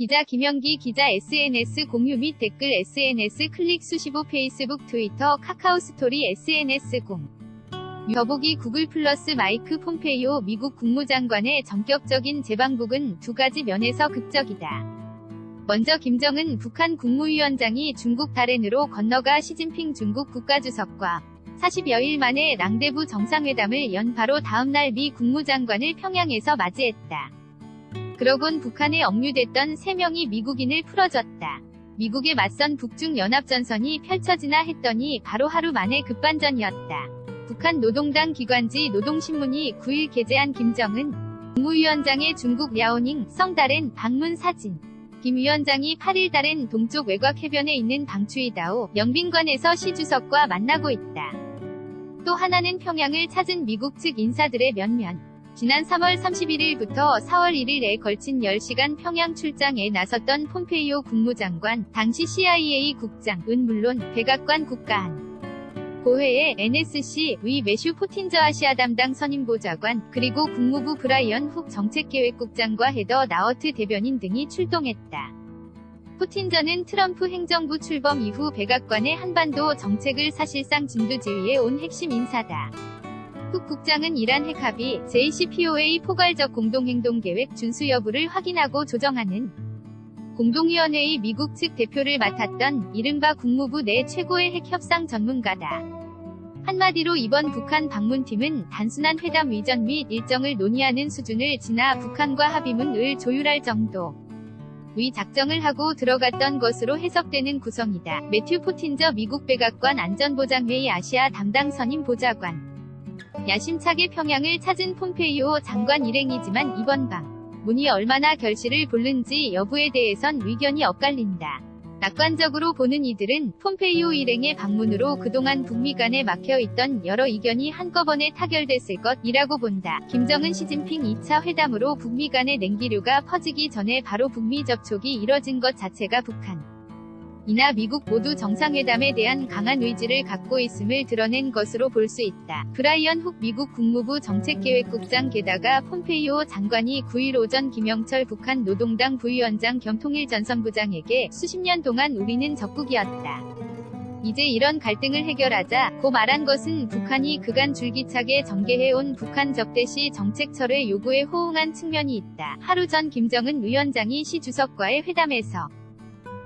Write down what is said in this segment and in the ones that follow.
기자 김연기 기자 SNS 공유 및 댓글 SNS 클릭 수시보 페이스북 트위터 카카오 스토리 SNS 공 더보기 구글 플러스 마이크 폼페이오 미국 국무장관의 전격적인 재방북은 두 가지 면에서 극적이다. 먼저 김정은 북한 국무위원장이 중국 다롄으로 건너가 시진핑 중국 국가주석과 40여일 만에 랑데부 정상회담을 연 바로 다음날 미 국무장관을 평양에서 맞이했다. 그러곤 북한에 억류됐던 3명이 미국인을 풀어줬다. 미국에 맞선 북중 연합전선이 펼쳐지나 했더니 바로 하루 만에 급반전이었다. 북한 노동당 기관지 노동신문이 9일 게재한 김정은 국무위원장의 중국 랴오닝, 성다롄 방문 사진. 김 위원장이 8일 다롄 동쪽 외곽 해변에 있는 방추이다오 영빈관에서 시 주석과 만나고 있다. 또 하나는 평양을 찾은 미국 측 인사들의 면면. 지난 3월 31일부터 4월 1일에 걸친 10시간 평양 출장에 나섰던 폼페이오 국무장관, 당시 CIA 국장은 물론 백악관 국가안 보회의 NSC-의 매슈 포틴저 아시아 담당 선임보좌관, 그리고 국무부 브라이언 훅 정책계획국장과 헤더 나워트 대변인 등이 출동했다. 포틴저는 트럼프 행정부 출범 이후 백악관의 한반도 정책을 사실상 진두지휘해 온 핵심 인사다. 훅 국장은 이란 핵합의, JCPOA 포괄적 공동행동계획 준수 여부를 확인하고 조정하는 공동위원회의 미국 측 대표를 맡았던 이른바 국무부 내 최고의 핵협상 전문가다. 한마디로 이번 북한 방문팀은 단순한 회담 위전 및 일정을 논의하는 수준을 지나 북한과 합의문을 조율할 정도의 작정을 하고 들어갔던 것으로 해석되는 구성이다. 매튜 포틴저 미국 백악관 안전보장회의 아시아 담당 선임 보좌관. 야심차게 평양을 찾은 폼페이오 장관 일행이지만 이번 방문이 얼마나 결실을 낳는지 여부에 대해선 의견이 엇갈린다. 낙관적으로 보는 이들은 폼페이오 일행의 방문으로 그동안 북미 간에 막혀있던 여러 이견이 한꺼번에 타결됐을 것이라고 본다. 김정은 시진핑 2차 회담으로 북미 간의 냉기류가 퍼지기 전에 바로 북미 접촉이 이뤄진 것 자체가 북한이나 미국 모두 정상회담에 대한 강한 의지를 갖고 있음을 드러낸 것으로 볼 수 있다. 브라이언 훅 미국 국무부 정책계획국장 게다가 폼페이오 장관이 9일 오전 김영철 북한 노동당 부위원장 겸 통일전선부장에게 수십 년 동안 우리는 적국이었다. 이제 이런 갈등을 해결하자고 말한 것은 북한이 그간 줄기차게 전개해온 북한 적대시 정책 철회 요구에 호응한 측면이 있다. 하루 전 김정은 위원장이 시 주석과의 회담에서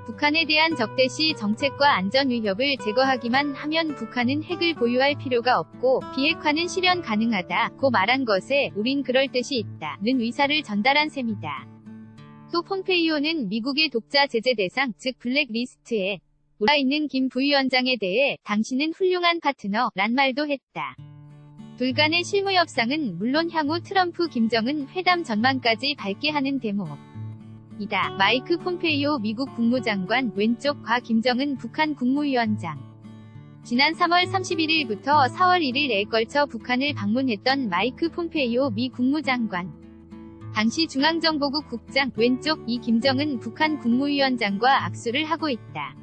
북한에 대한 적대시 정책과 안전 위협을 제거하기만 하면 북한은 핵을 보유할 필요가 없고 비핵화는 실현 가능하다고 말한 것에 우린 그럴 뜻이 있다는 의사를 전달한 셈이다. 또 폼페이오는 미국의 독자 제재 대상, 즉 블랙리스트에 올라있는 김 부위원장에 대해 당신은 훌륭한 파트너란 말도 했다. 둘 간의 실무 협상은 물론 향후 트럼프 김정은 회담 전망까지 밝게 하는 대목. 이다. 마이크 폼페이오 미국 국무장관, 왼쪽 과 김정은 북한 국무위원장. 지난 3월 31일부터 4월 1일에 걸쳐 북한을 방문했던 마이크 폼페이오 미 국무장관. 당시 중앙정보국 국장, 왼쪽 이 김정은 북한 국무위원장과 악수를 하고 있다.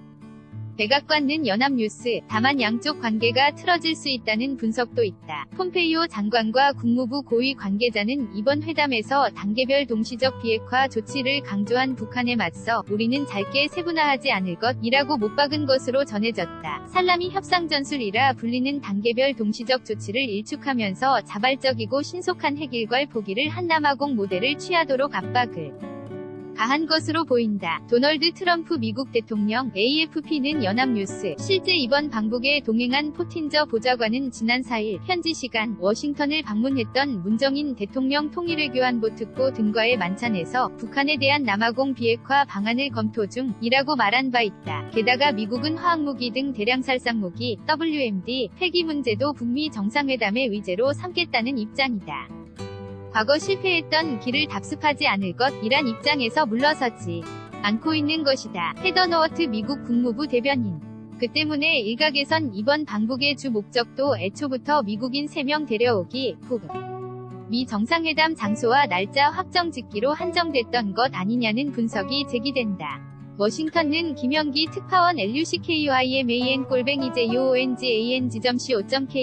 백악관은 연합뉴스, 다만 양쪽 관계가 틀어질 수 있다는 분석도 있다. 폼페이오 장관과 국무부 고위 관계자는 이번 회담에서 단계별 동시적 비핵화 조치를 강조한 북한에 맞서 우리는 짧게 세분화하지 않을 것이라고 못 박은 것으로 전해졌다. 살라미 협상 전술이라 불리는 단계별 동시적 조치를 일축하면서 자발적이고 신속한 핵일괄 포기를 한 남아공 모델을 취하도록 압박을 가한 것으로 보인다. 도널드 트럼프 미국 대통령, AFP는 연합뉴스, 실제 이번 방북에 동행한 포틴저 보좌관은 지난 4일 현지 시간 워싱턴을 방문했던 문정인 대통령 통일외교안보 특보 등과의 만찬에서 북한에 대한 남아공 비핵화 방안을 검토 중이라고 말한 바 있다. 게다가 미국은 화학무기 등 대량살상무기, WMD, 폐기 문제도 북미 정상회담의 의제로 삼겠다는 입장이다. 과거 실패했던 길을 답습하지 않을 것이란 입장에서 물러서지 않고 있는 것이다. 헤더 너워트 미국 국무부 대변인. 그 때문에 일각에선 이번 방북의 주 목적도 애초부터 미국인 3명 데려오기, 북미 정상회담 장소와 날짜 확정 짓기로 한정됐던 것 아니냐는 분석이 제기된다. 워싱턴은 김연기 특파원 LUCKUIMAN-JOONGAN.co.k